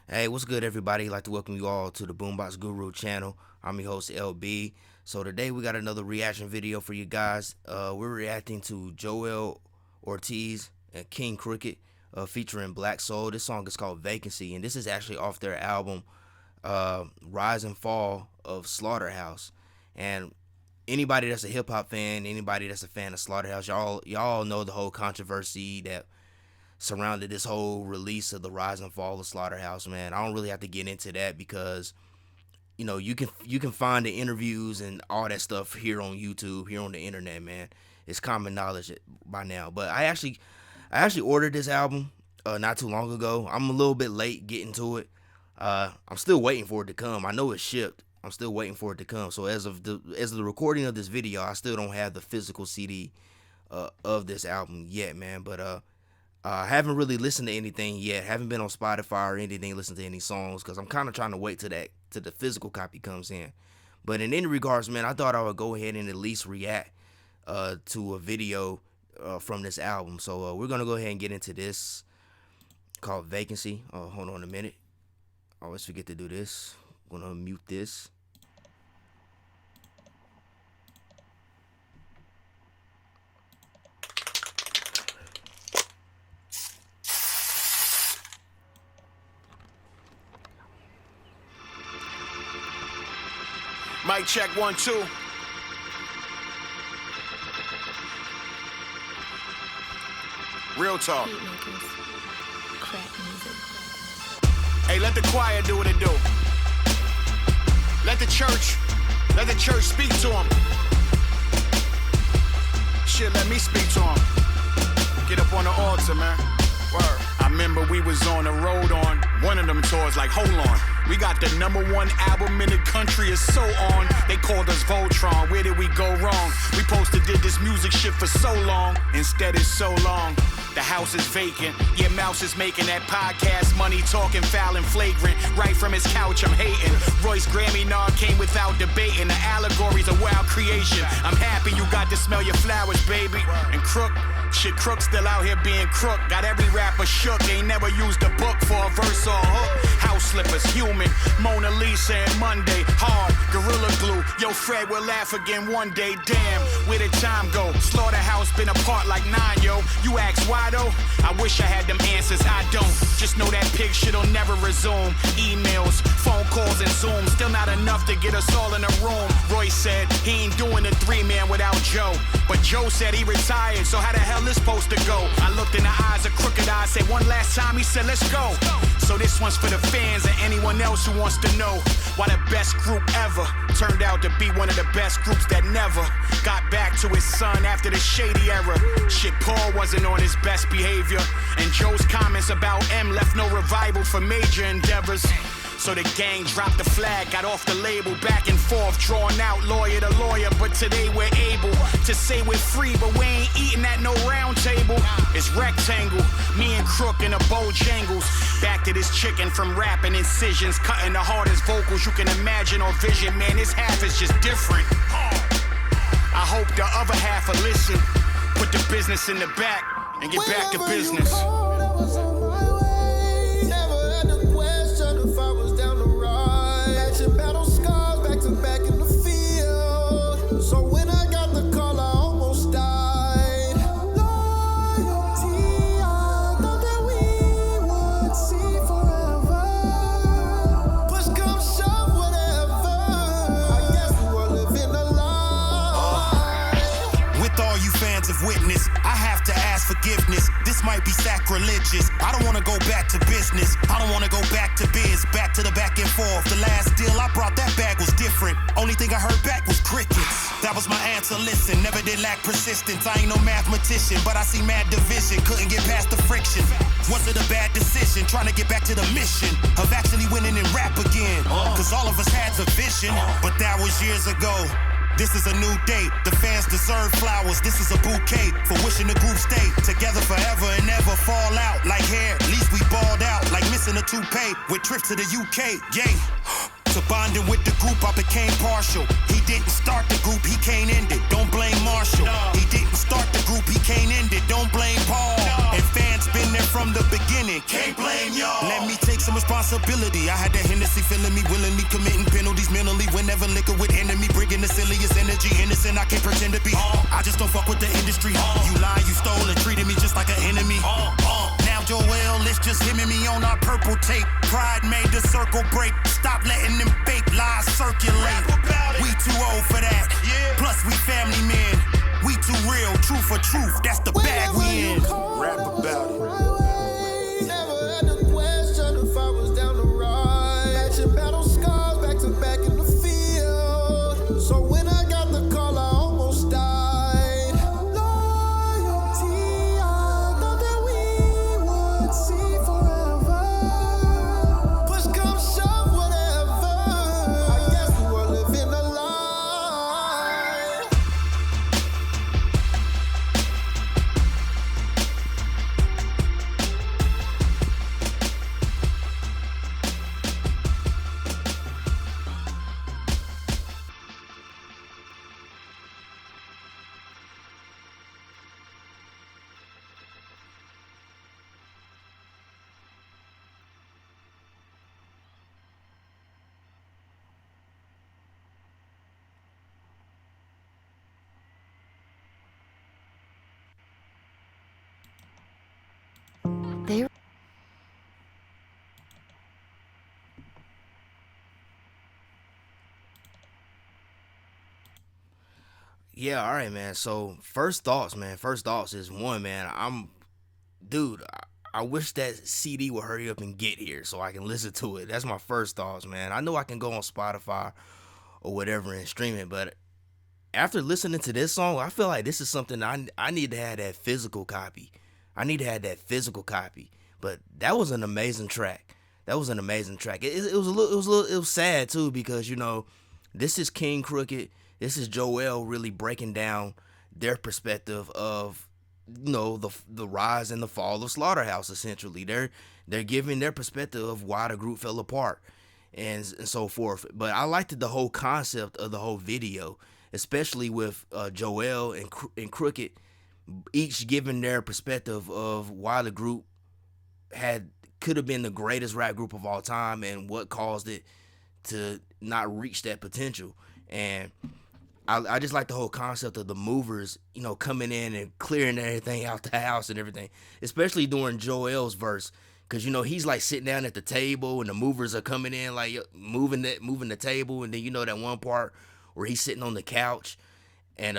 Hey, what's good, everybody? I'd like to welcome you all to the Boombox Guru channel. I'm your host, LB. So today we got another reaction video for you guys. We're reacting to Joell Ortiz and Kxng featuring Black Soul. This song is called Vacancy, and this is actually off their album Rise and Fall of Slaughterhouse. And anybody that's a hip hop fan, anybody that's a fan of Slaughterhouse, y'all know the whole controversy that surrounded this whole release of the Rise and Fall of Slaughterhouse, man. I don't really have to get into that because you can find the interviews and all that stuff here on YouTube, here on the internet, man. It's common knowledge by now. But I actually ordered this album not too long ago. I'm a little bit late getting to it. I'm still waiting for it to come. I know it's shipped. I'm still waiting for it to come. So as of the recording of this video, I still don't have the physical CD of this album yet, man. But I haven't really listened to anything yet. Haven't been on Spotify or anything, listened to any songs, because I'm kind of trying to wait till the physical copy comes in. But in any regards, man, I thought I would go ahead and at least react to a video from this album. So we're gonna go ahead and get into this called Vacancy. Hold on a minute. I always forget to do this. I'm gonna mute this. Mic check 1 2. Real talk. Hey, let the choir do what it do. Let the church speak to him. Shit, let me speak to him. Get up on the altar, man. Word. I remember we was on the road on one of them tours, like, hold on. We got the #1 album in the country, is so on. They called us Voltron, where did we go wrong? We posted did this music shit for so long, instead it's so long. The house is vacant, yeah, Mouse is making that podcast money, talking foul and flagrant. Right from his couch, I'm hating. Royce Grammy nod came without debating. The allegory's a wild creation. I'm happy you got to smell your flowers, baby. And Crook still out here being crook. Got every rapper shook, ain't never used a book for a verse or a hook. House slippers, human, Mona Lisa and Monday, hard, Gorilla Glue. Yo, Fred will laugh again one day, damn, where did time go? Slaughterhouse been apart like 9, yo. You ask why though? I wish I had them answers, I don't. Just know that pig shit'll never resume. Emails, phone calls and Zoom, still not enough to get us all in a room. Royce said he ain't doing the 3-man without Joe. But Joe said he retired, so how the hell is supposed to go? I looked in the eyes of Crooked Eyes, said one last time, he said let's go. So this one's for the fans and anyone else who wants to know why the best group ever turned out to be one of the best groups that never got back to his son after the shady era. Shit, Paul wasn't on his best behavior, and Joe's comments about M left no revival for major endeavors. So the gang dropped the flag, got off the label, back and forth, drawn out lawyer to lawyer. But today we're able to say we're free, but we ain't eating at no round table. It's rectangle, me and Crook in a Bojangles. Back to this chicken from rapping incisions, cutting the hardest vocals you can imagine or vision. Man, this half is just different. I hope the other half will listen. Put the business in the back and get back to business. Witness, I have to ask forgiveness. This might be sacrilegious. I don't want to go back to business. I don't want to go back to biz. Back to the back and forth. The last deal I brought, that bag was different. Only thing I heard back was crickets. That was my answer, listen. Never did lack persistence. I ain't no mathematician, but I see mad division. Couldn't get past the friction. Was it a bad decision? Trying to get back to the mission of actually winning and rap again. Cause all of us had the vision, but that was years ago. This is a new day. The fans deserve flowers. This is a bouquet for wishing the group stay together forever and never fall out. Like hair, at least we balled out. Like missing a toupee with trips to the UK. Yay. To bonding with the group, I became partial. He didn't start the group, he can't end it. Don't blame Marshall. He didn't start the group, he can't end it. Don't blame Paul. And fans been there from the beginning. Can't blame y'all. Let me take some responsibility. I had that Hennessy feeling me, willingly committing penalties mentally. Whenever liquor with enemy, bringing the silliest energy. Innocent, I can't pretend to be. I just don't fuck with the industry. You lied, you stole, and treated me just like an enemy. Now Joell, it's just him and me on our purple tape. Pride made the circle break. Stop letting them fake lies circulate. We too old for that. Plus we family men. We too real, truth for truth. That's the bag we in. Rap about it. Never had to question if I was down the road. Matching battle scars back to back in the field. So when I got the call, I almost died. Loyalty, I thought that we would see forever. Push come shove, whatever. I guess we were living a lie. They Yeah, all right, man. So first thoughts, man. First thoughts is one, man. Dude. I wish that CD would hurry up and get here so I can listen to it. That's my first thoughts, man. I know I can go on Spotify or whatever and stream it, but after listening to this song, I feel like this is something I need to have that physical copy. I need to have that physical copy. But that was an amazing track. That was an amazing track. It was sad too because this is King Crooked. This is Joell really breaking down their perspective of the rise and the fall of Slaughterhouse. Essentially, they're giving their perspective of why the group fell apart and so forth. But I liked the whole concept of the whole video, especially with Joell and Crooked, each giving their perspective of why the group could have been the greatest rap group of all time and what caused it to not reach that potential. And I just like the whole concept of the movers, coming in and clearing everything out the house and everything, especially during Joell's verse. Cause he's like sitting down at the table and the movers are coming in like moving the table, and then that one part where he's sitting on the couch and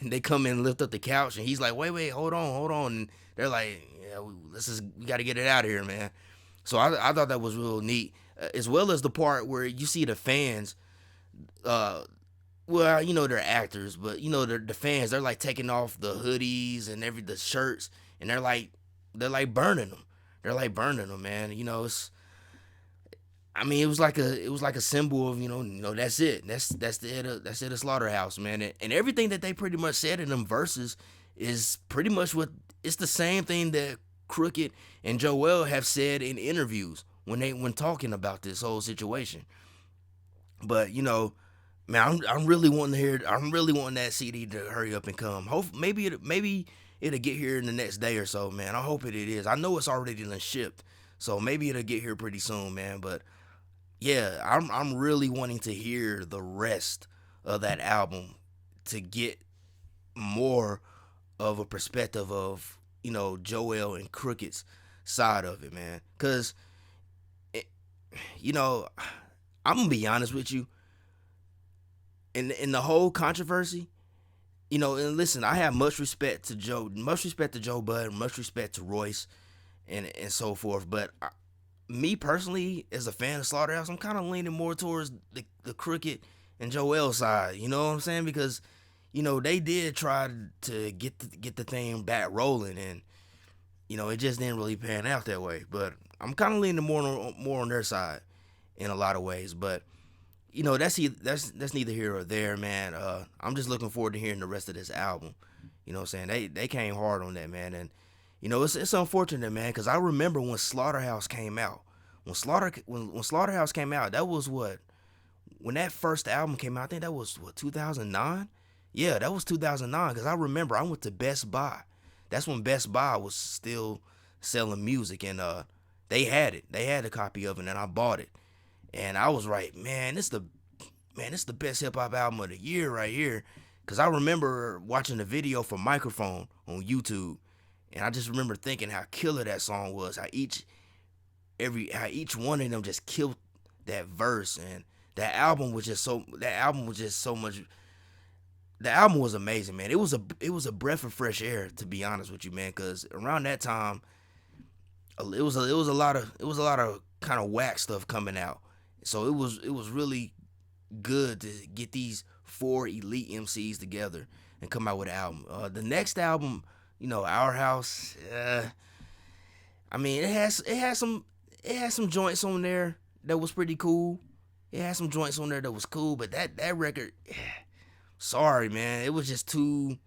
they come in and lift up the couch and he's like, wait, hold on, and they're like, yeah, we got to get it out of here, man. So I thought that was real neat, as well as the part where you see the fans, well, they're actors, but the fans, they're like taking off the hoodies and the shirts, and they're like burning them. They're like burning them, man. It was like a symbol of that's it. That's the end of Slaughterhouse, man. And everything that they pretty much said in them verses is pretty much it's the same thing that Crooked and Joell have said in interviews when talking about this whole situation. But man, I'm really wanting to hear. I'm really wanting that CD to hurry up and come. Maybe it'll get here in the next day or so, man. I hope it is. I know it's already done shipped, so maybe it'll get here pretty soon, man. But yeah, I'm really wanting to hear the rest of that album to get more of a perspective of Joell and Crooked's side of it, man. Cause I'm gonna be honest with you. In the whole controversy, and listen, I have much respect to Joe Bud, much respect to Royce, and so forth. But me personally, as a fan of Slaughterhouse, I'm kind of leaning more towards the Crooked and Joell side. You know what I'm saying? Because they did try to get the thing back rolling, and it just didn't really pan out that way. But I'm kind of leaning more on their side in a lot of ways. But that's neither here or there, man. I'm just looking forward to hearing the rest of this album. You know what I'm saying? They came hard on that, man. And it's unfortunate, man, because I remember when Slaughterhouse came out. When Slaughterhouse came out, that was what, when that first album came out, I think that was what, 2009. Yeah, that was 2009, because I remember I went to Best Buy. That's when Best Buy was still selling music, and they had it. They had a copy of it, and I bought it. And I was right, man, this the best hip hop album of the year right here. Cause I remember watching the video for Microphone on YouTube, and I just remember thinking how killer that song was. How each one of them just killed that verse, and that album was just so much. The album was amazing, man. It was a breath of fresh air, to be honest with you, man. Cause around that time, it was a lot of kind of whack stuff coming out. So it was really good to get these 4 elite MCs together and come out with an album. The next album, Our House. I mean, it has some joints on there that was pretty cool. It had some joints on there that was cool, but that record, sorry, man, it was just too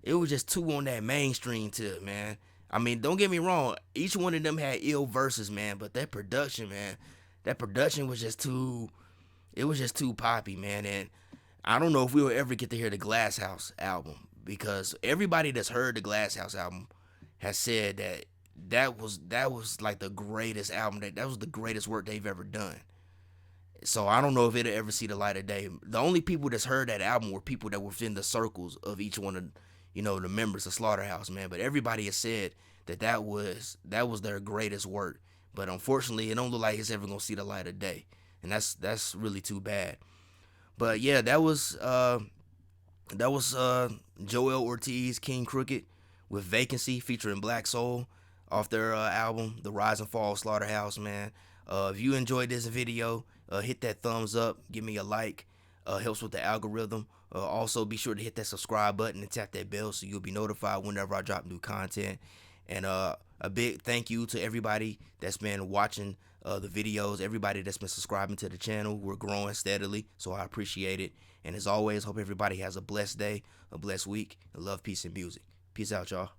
on that mainstream tip, man. I mean, don't get me wrong, each one of them had ill verses, man, but that production was just too. It was just too poppy, man, and I don't know if we will ever get to hear the Glass House album, because everybody that's heard the Glass House album has said that was like the greatest album, that was the greatest work they've ever done. So I don't know if it'll ever see the light of day. The only people that's heard that album were people that were within the circles of each one of the members of Slaughterhouse, man. But everybody has said that was their greatest work. But unfortunately, it don't look like it's ever gonna see the light of day, and that's really too bad. But yeah, that was Joell Ortiz, King Crooked, with Vacancy featuring Black Soul off their album, The Rise and Fall of Slaughterhouse, man. If you enjoyed this video, hit that thumbs up, give me a like, helps with the algorithm. Also, be sure to hit that subscribe button and tap that bell so you'll be notified whenever I drop new content. And a big thank you to everybody that's been watching the videos, everybody that's been subscribing to the channel. We're growing steadily, so I appreciate it. And as always, hope everybody has a blessed day, a blessed week, and love, peace, and music. Peace out, y'all.